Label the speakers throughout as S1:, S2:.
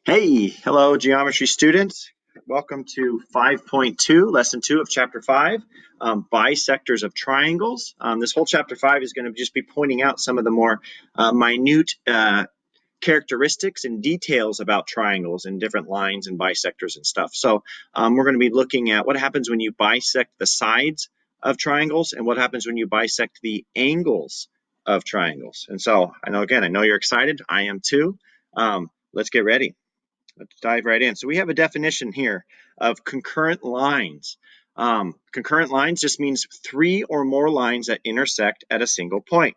S1: Hey, hello, geometry students. Welcome to 5.2, lesson 2 of chapter 5, bisectors of triangles. This whole chapter 5 is going to just be pointing out some of the more minute characteristics and details about triangles and different lines and bisectors and stuff. So we're going to be looking at what happens when you bisect the sides of triangles and what happens when you bisect the angles of triangles. And so I know you're excited. I am too. Let's get ready. Let's dive right in. So we have a definition here of concurrent lines. Concurrent lines just means three or more lines that intersect at a single point.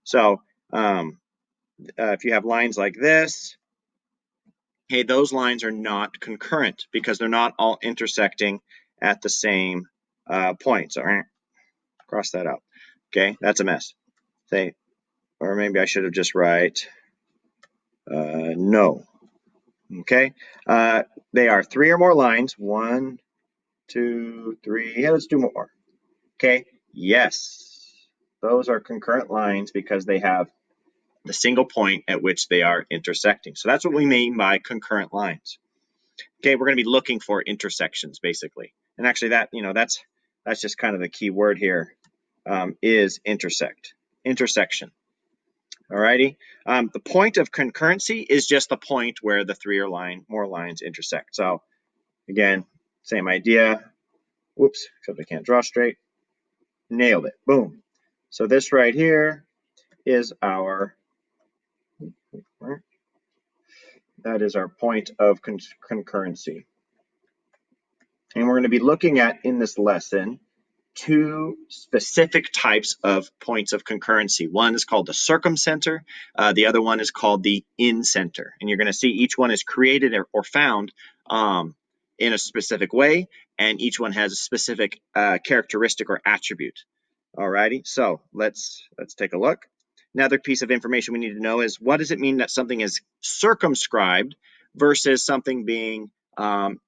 S1: So if you have lines like this, hey, those lines are not concurrent because they're not all intersecting at the same point. So cross that out. Okay, that's a mess. Say, or maybe I should have just write no. Okay, they are three or more lines. 1, 2, 3. Yeah, let's do more. Okay, yes, those are concurrent lines because they have the single point at which they are intersecting. So that's what we mean by concurrent lines. Okay, we're going to be looking for intersections basically. And actually that's just kind of the key word here, is intersect, intersection. Alrighty. The point of concurrency is just the point where the three or more lines intersect. So again, same idea. Whoops, except I can't draw straight. Nailed it. Boom. So this right here is our point of concurrency. And we're going to be looking at in this lesson two specific types of points of concurrency. One is called the circumcenter. The other one is called the incenter. And you're going to see each one is created or found in a specific way, and each one has a specific characteristic or attribute. Alrighty, so let's take a look. Another piece of information we need to know is, what does it mean that something is circumscribed versus something being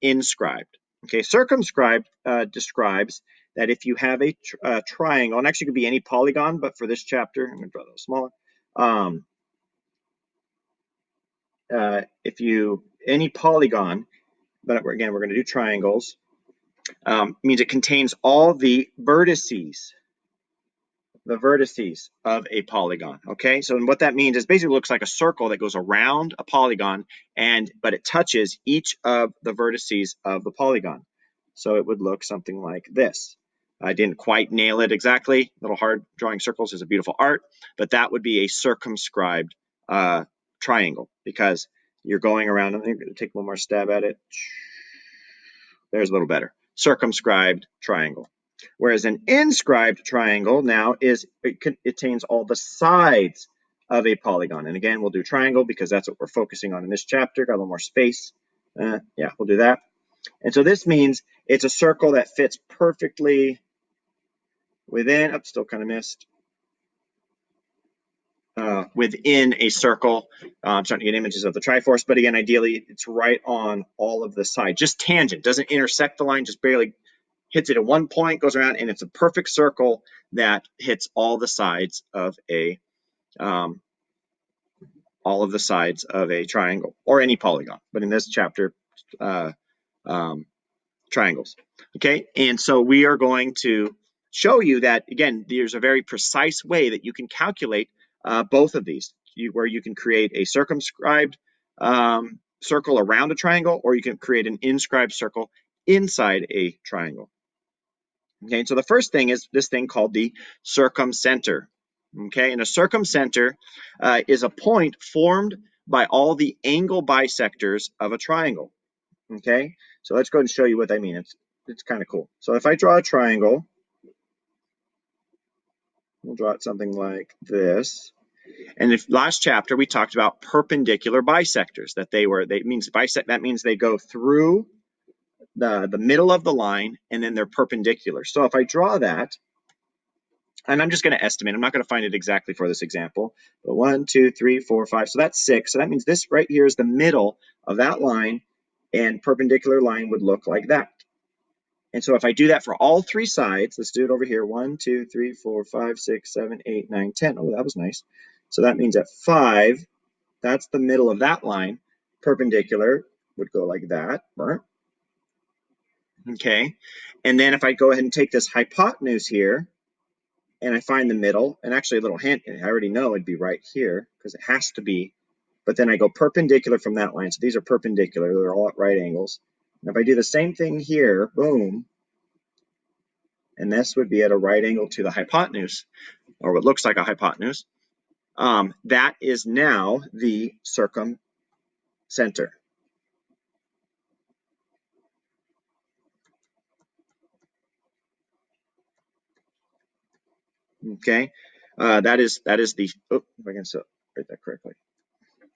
S1: inscribed? Okay, circumscribed describes that if you have a triangle, and actually it could be any polygon, but for this chapter, I'm going to draw a little smaller. Any polygon, but again, we're going to do triangles, means it contains all the vertices of a polygon. Okay, so what that means is basically looks like a circle that goes around a polygon, but it touches each of the vertices of the polygon. So it would look something like this. I didn't quite nail it exactly. A little hard. Drawing circles is a beautiful art, but that would be a circumscribed triangle because you're going around. I'm going to take one more stab at it. There's a little better. Circumscribed triangle. Whereas an inscribed triangle now contains all the sides of a polygon. And again, we'll do triangle because that's what we're focusing on in this chapter. Got a little more space. Yeah, we'll do that. And so this means it's a circle that fits perfectly within, still kind of missed, within a circle. I'm starting to get images of the Triforce, but again, ideally, it's right on all of the sides. Just tangent, doesn't intersect the line, just barely hits it at one point, goes around, and it's a perfect circle that hits all the sides of a triangle or any polygon. But in this chapter, triangles. Okay, and so we are going to show you that, again, there's a very precise way that you can calculate both of these, where you can create a circumscribed circle around a triangle, or you can create an inscribed circle inside a triangle. Okay, so the first thing is this thing called the circumcenter. Okay, and a circumcenter is a point formed by all the angle bisectors of a triangle. Okay, so let's go ahead and show you what I mean. It's kind of cool. So if I draw a triangle, we'll draw it something like this. And if last chapter we talked about perpendicular bisectors, that means they go through the middle of the line and then they're perpendicular. So if I draw that, and I'm just going to estimate, I'm not going to find it exactly for this example, but 1, 2, 3, 4, 5, so that's 6. So that means this right here is the middle of that line, and perpendicular line would look like that. And so if I do that for all three sides, let's do it over here. 1, 2, 3, 4, 5, 6, 7, 8, 9, 10. Oh, that was nice. So that means at 5, that's the middle of that line. perpendicular would go like that. Okay, and then if I go ahead and take this hypotenuse here, and I find the middle, and actually a little hint, I already know it'd be right here, because it has to be, but then I go perpendicular from that line, so these are perpendicular, they're all at right angles. And if I do the same thing here, boom, and this would be at a right angle to the hypotenuse, or what looks like a hypotenuse, that is now the circumcenter. Okay, that is the, oh, if I can write that correctly.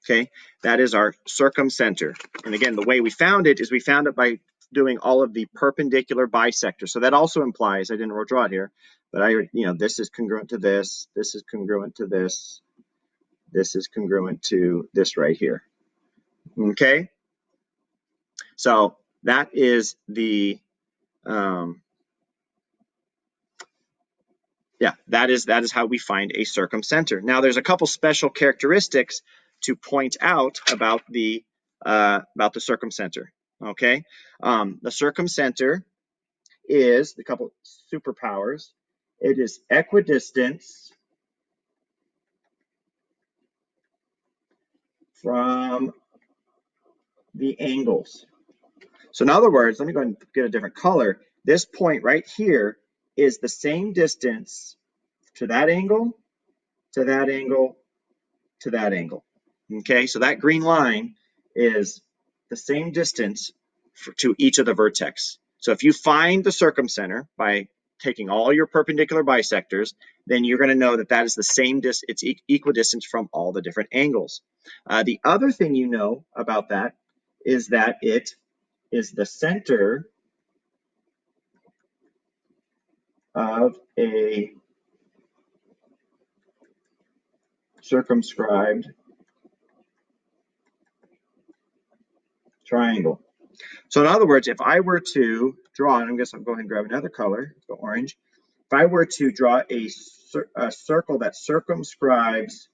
S1: Okay, that is our circumcenter. And again, the way we found it is we found it by doing all of the perpendicular bisectors. So that also implies, I didn't draw it here, but this is congruent to this, this is congruent to this, this is congruent to this right here. Okay, so that is the that is how we find a circumcenter. Now, there's a couple special characteristics to point out about the circumcenter. Okay, the circumcenter is a couple superpowers. It is equidistant from the angles. So in other words, let me go and get a different color. This point right here is the same distance to that angle, to that angle, to that angle. Okay, so that green line is the same distance to each of the vertex. So if you find the circumcenter by taking all your perpendicular bisectors, then you're going to know that that is the same it's equidistant from all the different angles. The other thing you know about that is that it is the center of a circumscribed triangle. So in other words, if I were to draw, and I guess I'll go ahead and grab another color, let's go orange. If I were to draw a circle that circumscribes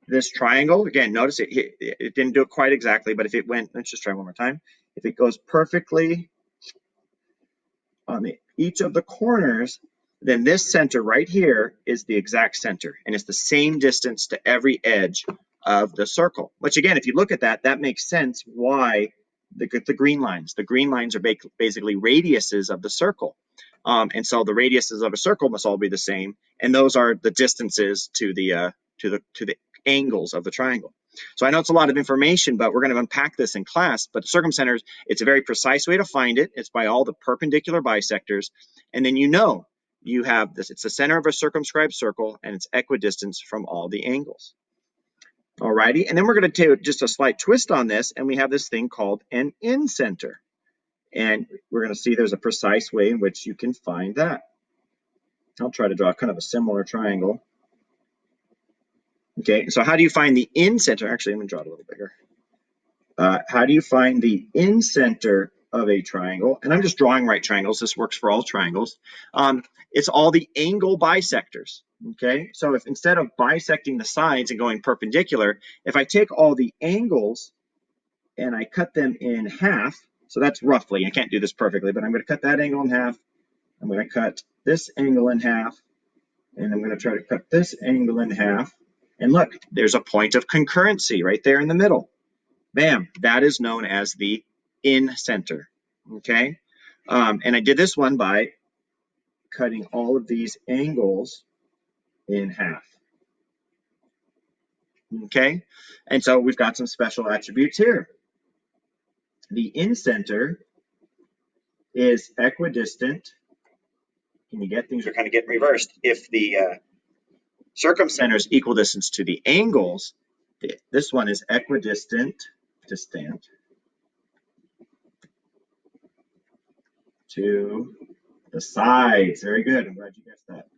S1: this triangle, again, notice it didn't do it quite exactly, but if it went, let's just try one more time. If it goes perfectly on each of the corners, then this center right here is the exact center, and it's the same distance to every edge of the circle. Which again, if you look at that, that makes sense why the green lines. The green lines are basically radiuses of the circle. And so the radiuses of a circle must all be the same, and those are the distances to the angles of the triangle. So I know it's a lot of information, but we're going to unpack this in class. But the circumcenter, it's a very precise way to find it. It's by all the perpendicular bisectors, and then you have this. It's the center of a circumscribed circle, and it's equidistant from all the angles. Alrighty, and then we're going to take just a slight twist on this, and we have this thing called an incenter. And we're going to see there's a precise way in which you can find that. I'll try to draw kind of a similar triangle. Okay, so how do you find the incenter? Actually, I'm going to draw it a little bigger. How do you find the incenter of a triangle? And I'm just drawing right triangles. This works for all triangles. It's all the angle bisectors. Okay, so if instead of bisecting the sides and going perpendicular, if I take all the angles and I cut them in half, so that's roughly, I can't do this perfectly, but I'm going to cut that angle in half. I'm going to cut this angle in half, and I'm going to try to cut this angle in half. And look, there's a point of concurrency right there in the middle. Bam, that is known as the incenter. Okay, and I did this one by cutting all of these angles in half. Okay, and so we've got some special attributes here. The incenter is equidistant. Can you get things are kind of getting reversed? If the circumcenter is equidistant to the angles, this one is equidistant to the sides. Very good. I'm glad you guessed that.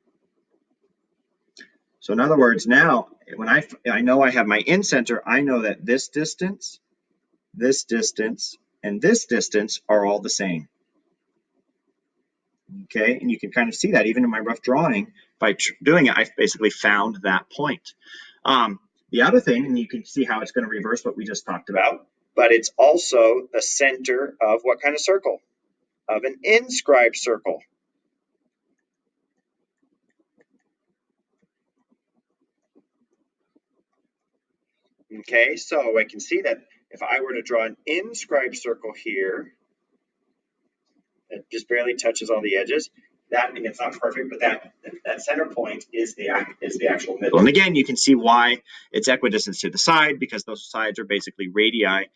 S1: So in other words, now when I know I have my incenter, I know that this distance, and this distance are all the same. Okay, and you can kind of see that even in my rough drawing. By doing it, I've basically found that point. The other thing, and you can see how it's going to reverse what we just talked about, but it's also the center of what kind of circle? Of an inscribed circle. Okay, so I can see that if I were to draw an inscribed circle here, it just barely touches all the edges. That, and it's not perfect, but that center point is the actual middle. And again, you can see why it's equidistant to the side, because those sides are basically radii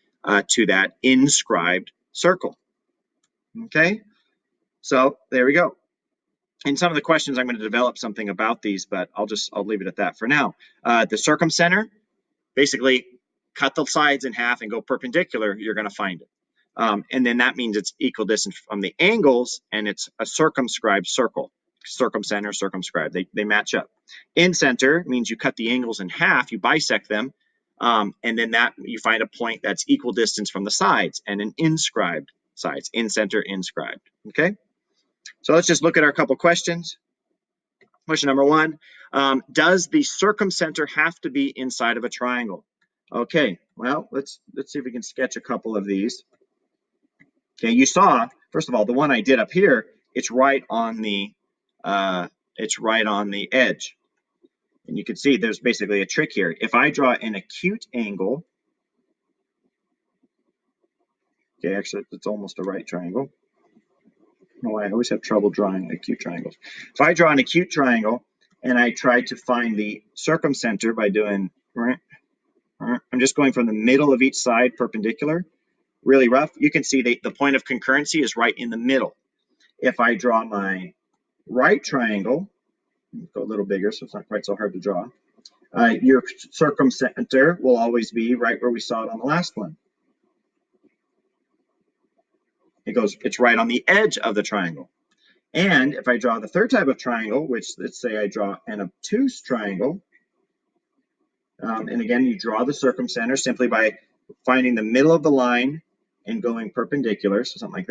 S1: to that inscribed circle. Okay, so there we go. In some of the questions, I'm going to develop something about these, but I'll leave it at that for now. The circumcenter, basically cut the sides in half and go perpendicular, you're going to find it. And then that means it's equidistant from the angles, and it's a circumscribed circle. Circumcenter, circumscribed, they match up. Incenter means you cut the angles in half, you bisect them, and then that you find a point that's equal distance from the sides, and an inscribed sides, incenter, inscribed. Okay, so let's just look at our couple questions. Question number one, does the circumcenter have to be inside of a triangle? Okay, well, let's see if we can sketch a couple of these. Okay, you saw, first of all, the one I did up here, it's right on the edge. And you can see there's basically a trick here. If I draw an acute angle, okay, actually it's almost a right triangle. No, I always have trouble drawing acute triangles. If I draw an acute triangle and I try to find the circumcenter by doing, I'm just going from the middle of each side perpendicular, really rough. You can see the point of concurrency is right in the middle. If I draw my right triangle, go a little bigger so it's not quite so hard to draw, your circumcenter will always be right where we saw it on the last one. It's right on the edge of the triangle. And if I draw the third type of triangle, which let's say I draw an obtuse triangle, and again, you draw the circumcenter simply by finding the middle of the line and going perpendicular, so something like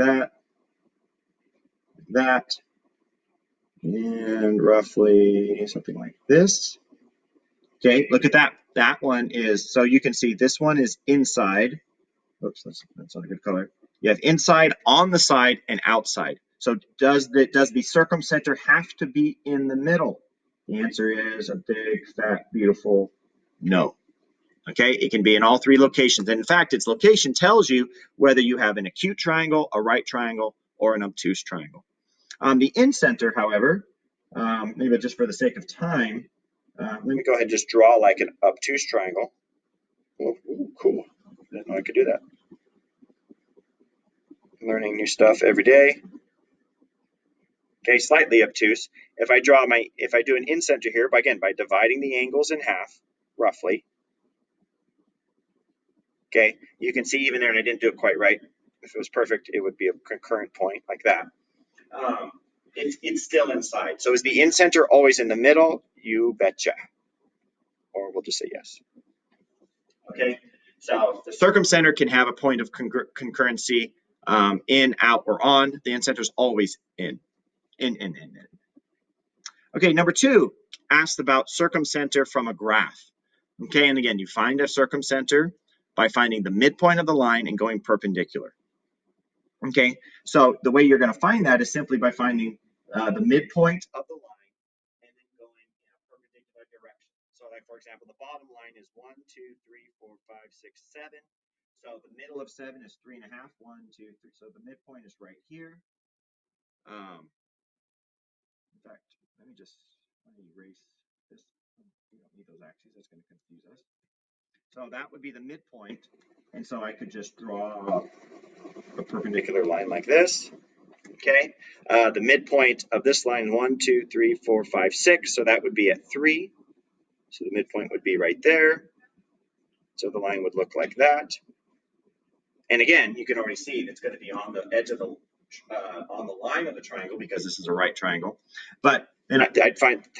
S1: that, and roughly something like this. Okay, look at that. That one is, so you can see this one is inside. Oops, that's not a good color. You have inside, on the side, and outside. So does the circumcenter have to be in the middle? The answer is a big, fat, beautiful no. Okay, it can be in all three locations. And in fact, its location tells you whether you have an acute triangle, a right triangle, or an obtuse triangle. The incenter, however, maybe just for the sake of time, let me go ahead and just draw like an obtuse triangle. Oh, cool. I didn't know I could do that. Learning new stuff every day. Okay, slightly obtuse. If I do an incenter here, by dividing the angles in half, roughly. Okay, you can see even there, and I didn't do it quite right. If it was perfect, it would be a concurrent point like that. It's still inside. So is the incenter always in the middle? You betcha. Or we'll just say yes. Okay, so the circumcenter can have a point of concurrency in, out, or on. The incenter is always in. Okay, number two, asked about circumcenter from a graph. Okay, and again, you find a circumcenter by finding the midpoint of the line and going perpendicular. Okay, so the way you're going to find that is simply by finding the midpoint of the line and then going in a perpendicular direction. So like, for example, the bottom line is 1, 2, 3, 4, 5, 6, 7. So the middle of 7 is 3.5. 1, 2, 3. So the midpoint is right here. In fact, let me erase this. We don't need those axes. That's going to confuse us. So that would be the midpoint. And so I could just draw a perpendicular line like this. Okay. The midpoint of this line, 1, 2, 3, 4, 5, 6. So that would be at 3. So the midpoint would be right there. So the line would look like that. And again, you can already see it's going to be on the edge of the on the line of the triangle because this is a right triangle. But then I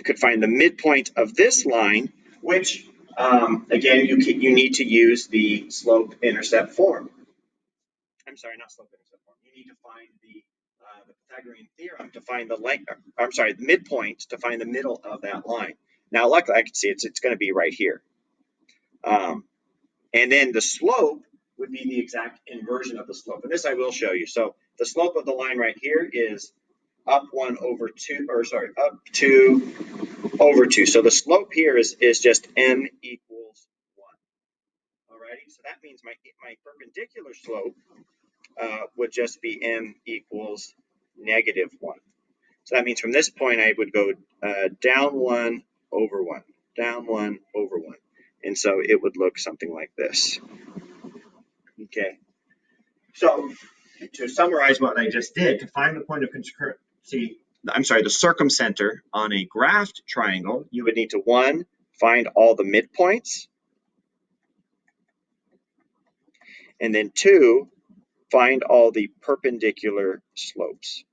S1: could find the midpoint of this line, which again you need to use the slope intercept form. I'm sorry, not slope intercept form. You need to find the Pythagorean theorem to find the length. I'm sorry, the midpoint to find the middle of that line. Now, luckily, I can see it's going to be right here. And then the slope would be the exact inversion of the slope. And this I will show you. So the slope of the line right here is up 1 over 2, or sorry, up 2 over 2. So the slope here is just m equals 1. Alrighty, so that means my perpendicular slope would just be m equals negative 1. So that means from this point I would go down 1 over 1, down 1 over 1. And so it would look something like this. Okay. So to summarize what I just did, to find the point of concurrency, the circumcenter on a graphed triangle, you would need to, 1, find all the midpoints, and then 2, find all the perpendicular slopes.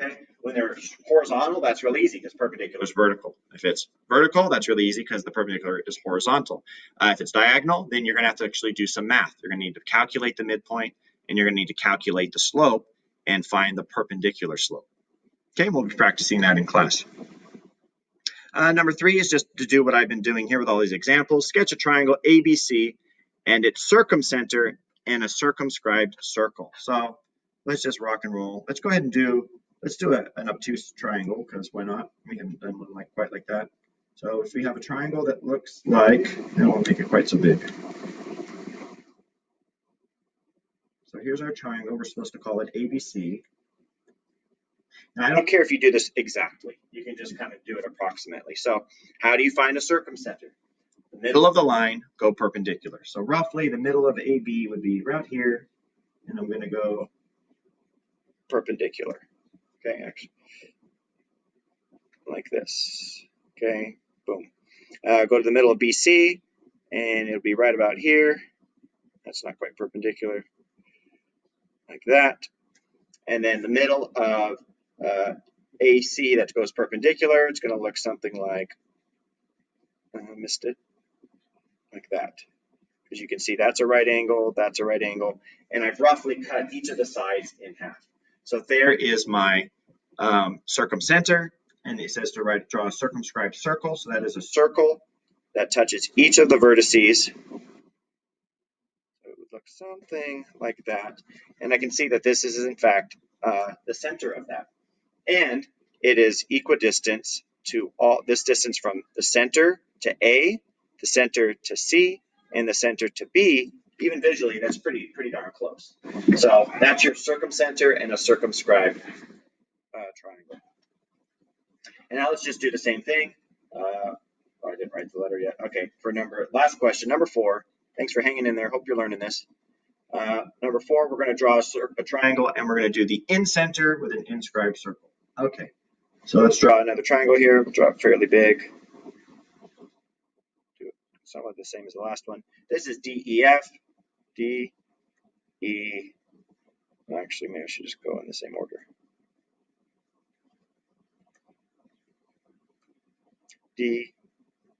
S1: Okay, when they're horizontal, that's really easy because perpendicular is vertical. If it's vertical, that's really easy because the perpendicular is horizontal. If it's diagonal, then you're going to have to actually do some math. You're going to need to calculate the midpoint, and you're going to need to calculate the slope and find the perpendicular slope. Okay, we'll be practicing that in class. Number 3 is just to do what I've been doing here with all these examples. Sketch a triangle ABC and its circumcenter and a circumscribed circle. So let's just rock and roll. Let's go ahead and do an obtuse triangle, because why not? We haven't done one quite like that. So if we have a triangle that looks like, and we'll make it quite so big. So here's our triangle. We're supposed to call it ABC. Now, I don't care if you do this exactly. You can just kind of do it approximately. So how do you find a circumcenter? The middle of the line, go perpendicular. So roughly the middle of AB would be right here, and I'm going to go perpendicular. Okay, actually, like this. Okay, boom. Go to the middle of BC, and it'll be right about here. That's not quite perpendicular. Like that. And then the middle of AC that goes perpendicular, it's going to look something like, missed it, like that. Because you can see that's a right angle, that's a right angle, and I've roughly cut each of the sides in half. So there is my circumcenter, and it says to draw a circumscribed circle. So that is a circle that touches each of the vertices. So it would look something like that. And I can see that this is in fact the center of that. And it is equidistant to all this distance from the center to A, the center to C, and the center to B. Even visually, that's pretty darn close. So that's your circumcenter and a circumscribed triangle. And now let's just do the same thing. Oh, I didn't write the letter yet. Okay, last question, number 4. Thanks for hanging in there. Hope you're learning this. Number 4, we're going to draw a triangle, and we're going to do the incenter with an inscribed circle. Okay, so let's draw another triangle here. We'll draw it fairly big. Do it somewhat the same as the last one. This is DEF. D, E. Actually, maybe I should just go in the same order. D,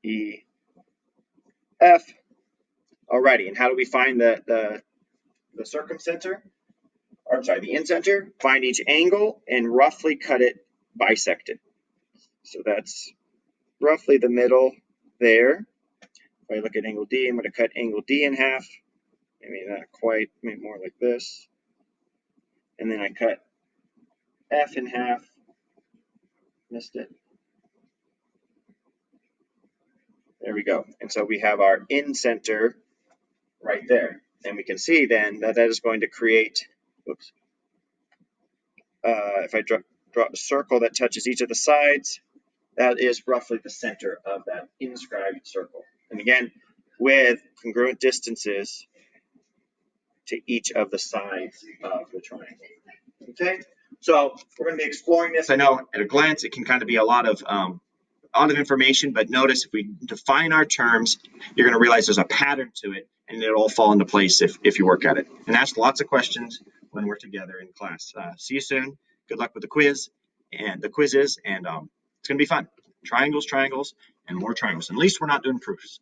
S1: E, F. Alrighty, and how do we find the circumcenter? Or I'm sorry, the incenter. Find each angle and roughly cut it, bisect it. So that's roughly the middle there. If I look at angle D, I'm going to cut angle D in half. Maybe not quite, maybe more like this. And then I cut F in half. Missed it. There we go. And so we have our incenter right there. And we can see then that is going to create, oops. If I draw a circle that touches each of the sides, that is roughly the center of that inscribed circle. And again, with congruent distances to each of the sides of the triangle. Okay, so we're going to be exploring this. I know at a glance it can kind of be a lot of information, but notice if we define our terms, you're going to realize there's a pattern to it, and it'll all fall into place if you work at it. And ask lots of questions when we're together in class. See you soon. Good luck with the quiz and the quizzes, and it's going to be fun. Triangles, and more triangles. At least we're not doing proofs.